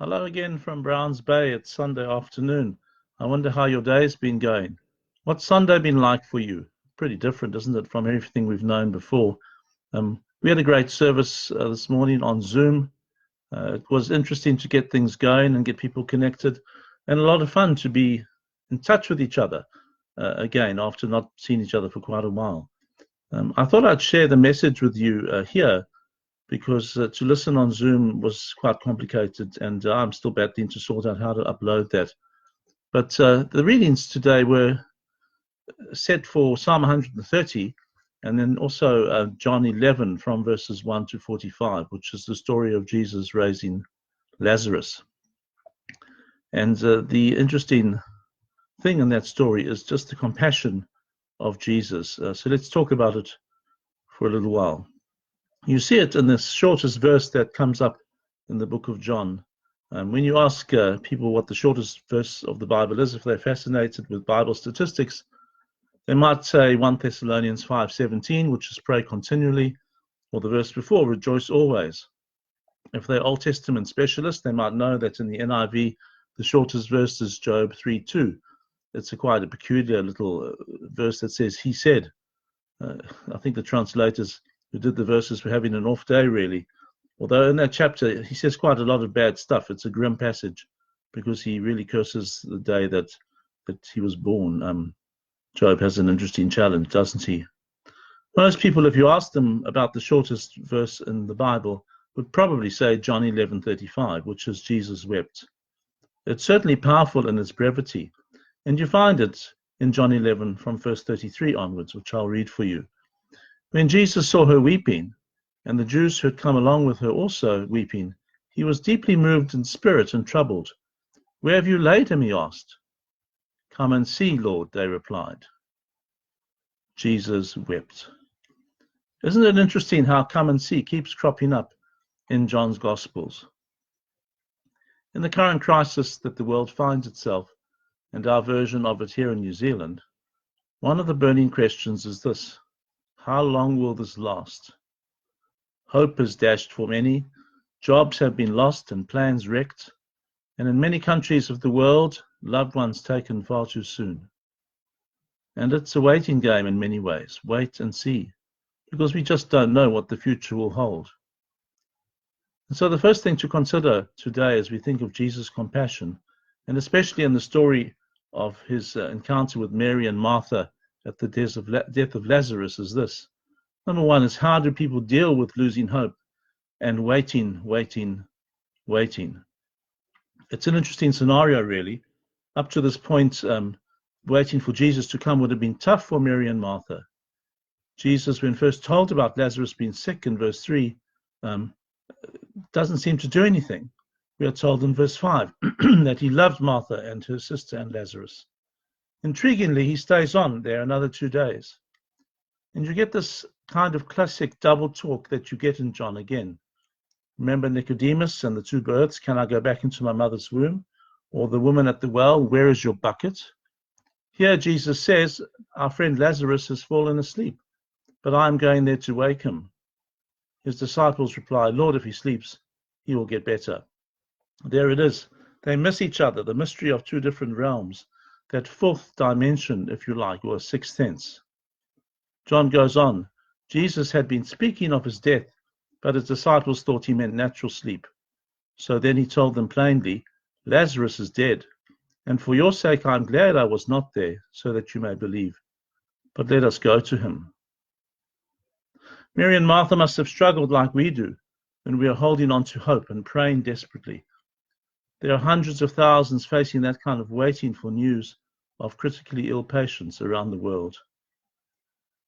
Hello again from Browns Bay. It's Sunday afternoon. I wonder how your day's been going. What's Sunday been like for you? Pretty different, isn't it, from everything we've known before? We had a great service this morning on Zoom. It was interesting to get things going and get people connected, and a lot of fun to be in touch with each other again after not seeing each other for quite a while. I thought I'd share the message with you here because to listen on Zoom was quite complicated, and I'm still battling to sort out how to upload that. But the readings today were set for Psalm 130, and then also John 11 from verses 1 to 45, which is the story of Jesus raising Lazarus. And the interesting thing in that story is just the compassion of Jesus. So let's talk about it for a little while. You see it in this shortest verse that comes up in the book of John. When you ask people what the shortest verse of the Bible is, if they're fascinated with Bible statistics, they might say 1 Thessalonians 5:17, which is pray continually, or the verse before, rejoice always. If they're Old Testament specialists, they might know that in the NIV, the shortest verse is Job 3:2. It's quite a peculiar little verse that says, he said. I think the translators who did the verses were having an off day, really. Although in that chapter, he says quite a lot of bad stuff. It's a grim passage because he really curses the day that he was born. Job has an interesting challenge, doesn't he? Most people, if you ask them about the shortest verse in the Bible, would probably say John 11:35, which is Jesus wept. It's certainly powerful in its brevity, and you find it in John 11 from verse 33 onwards, which I'll read for you. When Jesus saw her weeping, and the Jews who had come along with her also weeping, he was deeply moved in spirit and troubled. Where have you laid him? He asked. Come and see, Lord, they replied. Jesus wept. Isn't it interesting how come and see keeps cropping up in John's Gospels? In the current crisis that the world finds itself, and our version of it here in New Zealand, one of the burning questions is this: how long will this last? Hope is dashed for many, jobs have been lost and plans wrecked, and in many countries of the world, loved ones taken far too soon. And it's a waiting game in many ways, wait and see, because we just don't know what the future will hold. And so the first thing to consider today as we think of Jesus' compassion, and especially in the story of his encounter with Mary and Martha at the death of Lazarus, is this. Number one is, how do people deal with losing hope and waiting? It's an interesting scenario, really. Up to this point, waiting for Jesus to come would have been tough for Mary and Martha. Jesus, when first told about Lazarus being sick in verse 3, doesn't seem to do anything. We are told in verse 5 that he loved Martha and her sister and Lazarus. Intriguingly, he stays on there another 2 days. And you get this kind of classic double talk that you get in John again. Remember Nicodemus and the 2 birds, can I go back into my mother's womb? Or the woman at the well, where is your bucket? Here Jesus says, our friend Lazarus has fallen asleep, but I am going there to wake him. His disciples reply, Lord, if he sleeps, he will get better. There it is. They miss each other, the mystery of 2 different realms, that 4th dimension, if you like, or a 6th sense. John goes on, Jesus had been speaking of his death, but his disciples thought he meant natural sleep. So then he told them plainly, Lazarus is dead, and for your sake I am glad I was not there, so that you may believe. But let us go to him. Mary and Martha must have struggled like we do when we are holding on to hope and praying desperately. There are hundreds of thousands facing that kind of waiting for news of critically ill patients around the world.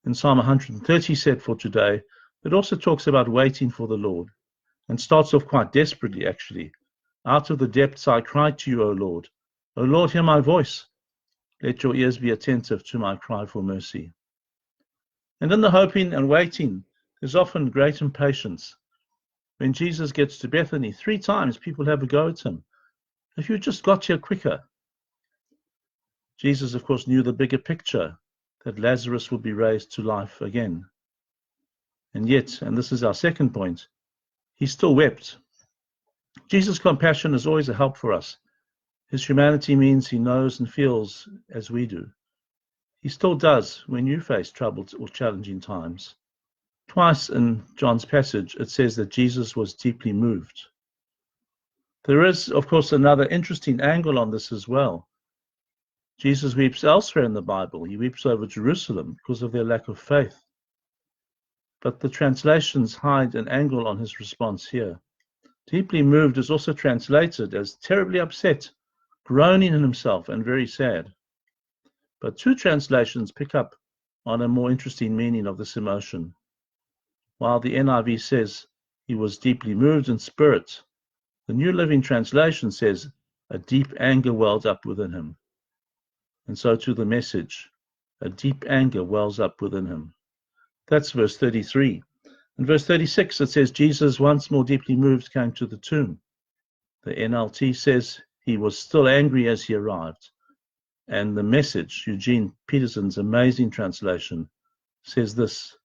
In Psalm 130 set for today, it also talks about waiting for the Lord, and starts off quite desperately, actually. Out of the depths I cry to you, O Lord. O Lord, hear my voice. Let your ears be attentive to my cry for mercy. And in the hoping and waiting, there's often great impatience. When Jesus gets to Bethany, 3 times people have a go at him. If you just got here quicker. Jesus, of course, knew the bigger picture, that Lazarus would be raised to life again. And yet, and this is our second point, he still wept. Jesus' compassion is always a help for us. His humanity means he knows and feels as we do. He still does when you face troubled or challenging times. Twice in John's passage, it says that Jesus was deeply moved. There is, of course, another interesting angle on this as well. Jesus weeps elsewhere in the Bible. He weeps over Jerusalem because of their lack of faith. But the translations hide an angle on his response here. Deeply moved is also translated as terribly upset, groaning in himself, and very sad. But two translations pick up on a more interesting meaning of this emotion. While the NIV says he was deeply moved in spirit, the New Living Translation says a deep anger welled up within him. And so to the Message, a deep anger wells up within him. That's verse 33. In verse 36, it says, Jesus, once more deeply moved, came to the tomb. The NLT says he was still angry as he arrived. And the Message, Eugene Peterson's amazing translation, says this: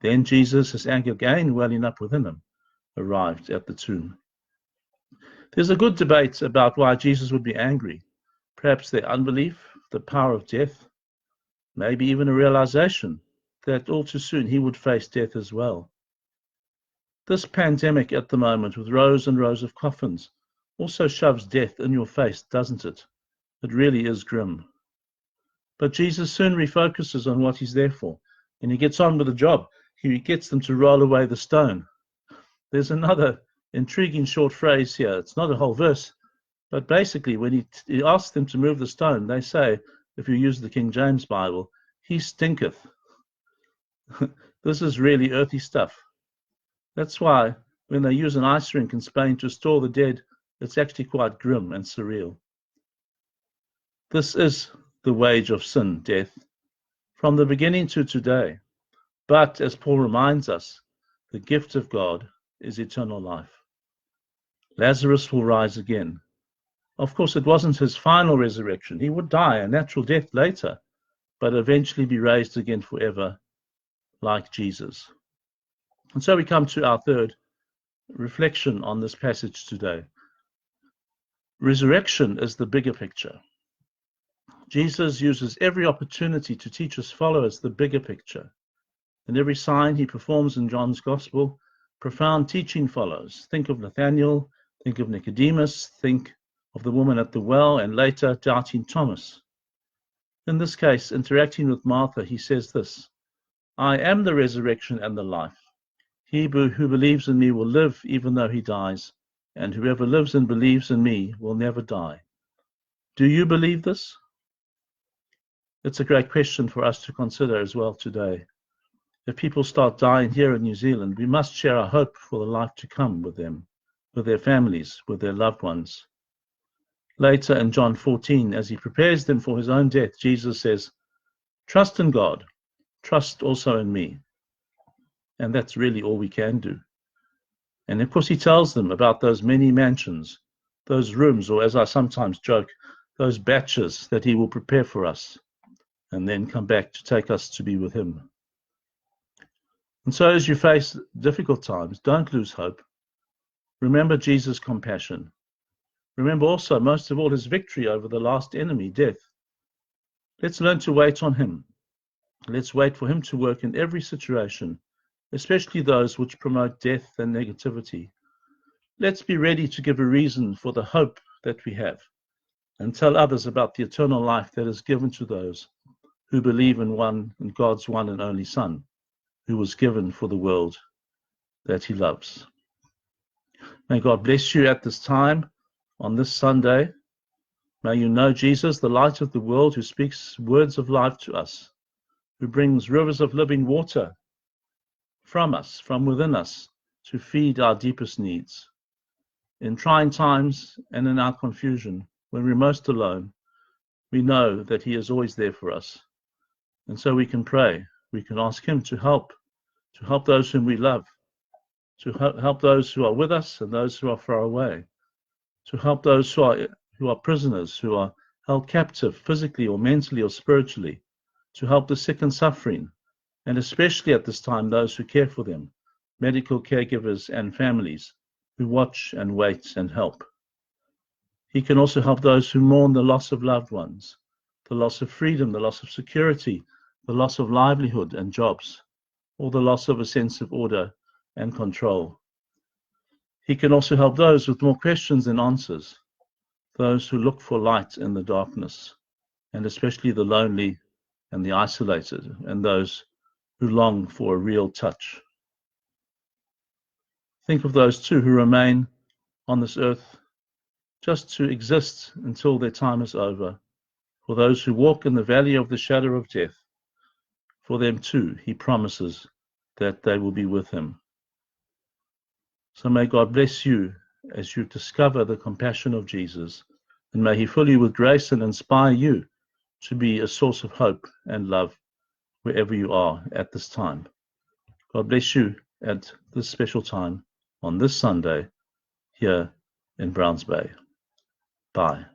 then Jesus, his anger again welling up within him, arrived at the tomb. There's a good debate about why Jesus would be angry. Perhaps their unbelief, the power of death, maybe even a realization that all too soon he would face death as well. This pandemic at the moment, with rows and rows of coffins, also shoves death in your face, doesn't it? It really is grim. But Jesus soon refocuses on what he's there for, and he gets on with the job. He gets them to roll away the stone. There's another intriguing short phrase here. It's not a whole verse, but basically when he asks them to move the stone, they say, if you use the King James Bible, he stinketh. This is really earthy stuff. That's why when they use an ice rink in Spain to store the dead, it's actually quite grim and surreal. This is the wage of sin, death, from the beginning to today. But as Paul reminds us, the gift of God is eternal life. Lazarus will rise again. Of course, it wasn't his final resurrection. He would die a natural death later, but eventually be raised again forever, like Jesus. And so we come to our third reflection on this passage today. Resurrection is the bigger picture. Jesus uses every opportunity to teach his followers the bigger picture. In every sign he performs in John's Gospel, profound teaching follows. Think of Nathanael, think of Nicodemus, think of the woman at the well, and later doubting Thomas. In this case, interacting with Martha, he says this: I am the resurrection and the life. He who believes in me will live even though he dies, and whoever lives and believes in me will never die. Do you believe this? It's a great question for us to consider as well today. If people start dying here in New Zealand, we must share our hope for the life to come with them, with their families, with their loved ones. Later in John 14, as he prepares them for his own death, Jesus says, trust in God, trust also in me. And that's really all we can do. And of course he tells them about those many mansions, those rooms, or as I sometimes joke, those batches that he will prepare for us, and then come back to take us to be with him. And so as you face difficult times, don't lose hope. Remember Jesus' compassion. Remember also, most of all, his victory over the last enemy, death. Let's learn to wait on him. Let's wait for him to work in every situation, especially those which promote death and negativity. Let's be ready to give a reason for the hope that we have, and tell others about the eternal life that is given to those who believe in God's one and only Son, who was given for the world that he loves. May God bless you at this time, on this Sunday. May you know Jesus, the light of the world, who speaks words of life to us, who brings rivers of living water from us, from within us, to feed our deepest needs. In trying times and in our confusion, when we're most alone, we know that he is always there for us. And so we can pray. We can ask him to help those whom we love, to help those who are with us and those who are far away, to help those who are prisoners, who are held captive physically or mentally or spiritually, to help the sick and suffering, and especially at this time, those who care for them, medical caregivers and families, who watch and wait and help. He can also help those who mourn the loss of loved ones, the loss of freedom, the loss of security, the loss of livelihood and jobs, or the loss of a sense of order and control. He can also help those with more questions than answers, those who look for light in the darkness, and especially the lonely and the isolated, and those who long for a real touch. Think of those too who remain on this earth just to exist until their time is over. For those who walk in the valley of the shadow of death, for them too, he promises that they will be with him. So may God bless you as you discover the compassion of Jesus, and may he fill you with grace and inspire you to be a source of hope and love wherever you are at this time. God bless you at this special time on this Sunday here in Browns Bay. Bye.